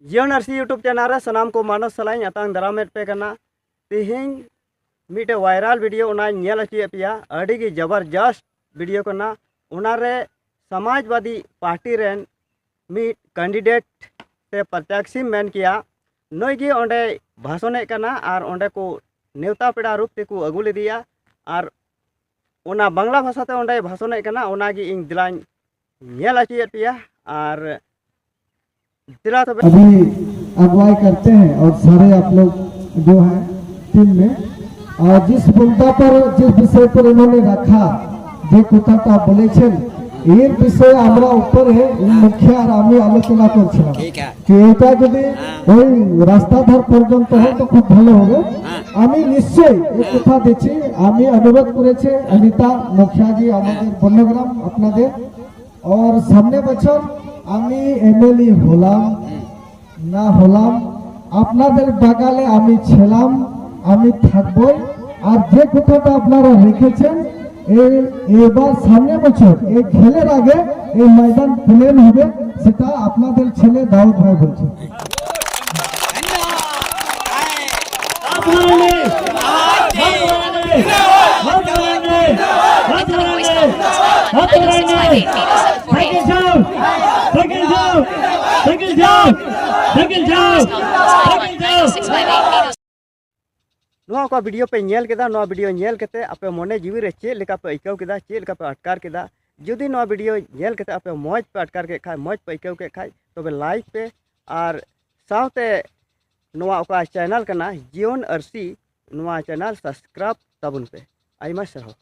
जीवन RC YouTube channel रे सनाम को मानस सलाइन अतांग दारामेट पे करना तिहिं मिटे वायरल वीडियो उना नेल अचिए पिया अड़ी गी जबरदस्त वीडियो करना उना रे समाजवादी पार्टी रेन मिट कैंडिडेट से प्रत्याशी मेन किया नई गी ओंडे भाषणे करना और ओंडे को नेवता पेड़ा रूप ते को अगु लेदिया और उना बांग्ला भाषा ते ओंडे भाषणे करना उना गी इंग दिलाइन नेल अचिए पिया और दिला तो अभी अगुवाई करते हैं और सारे आप लोग जो हैं टीम में और जिस मुद्दा पर जिस विषय पर इन्होंने रखा जो कथा बोले एर विषय আমরা উপরে মুখ্য আর আমি আলোচনা করছিলাম যে এটা যদি ওই রাস্তাধার পর্যন্ত হয় তো খুব ভালো হবে। আমি নিশ্চয়ই এই কথা দিচ্ছি, আমি অনুরোধ করেছি অনিতা মুখিয়াজি আমাদের বন্যগ্রাম আপনাদের और সামনে বছর আমি এমএলএ হলাম না হলাম আপনাদের বাগালে আমি ছিলাম, আমি থাকবো। আর যে কথাটা আপনারা রেখেছেন এবার সামনে বছর এই খেলের আগে এই ময়দান প্লেন হবে, সেটা আপনাদের ছেলে দাউদ ভাই বলছে। नोआ वीडियो पे नेल केदा नोआ वीडियो नेल केते आपे मने जीवी रे चेक लेका पे इकाव केदा चेक लेका पे अटकार केदा जुदी नोआ वीडियो नेल केते आपे मौज पे अटकार के खाय मौज पे इकाव के खाय तबे लाइक पे और साउते नोआ ओका चैनल कना जीवन आरसी नोआ चैनल सब्सक्राइब तबुन पे आइमा सरहो।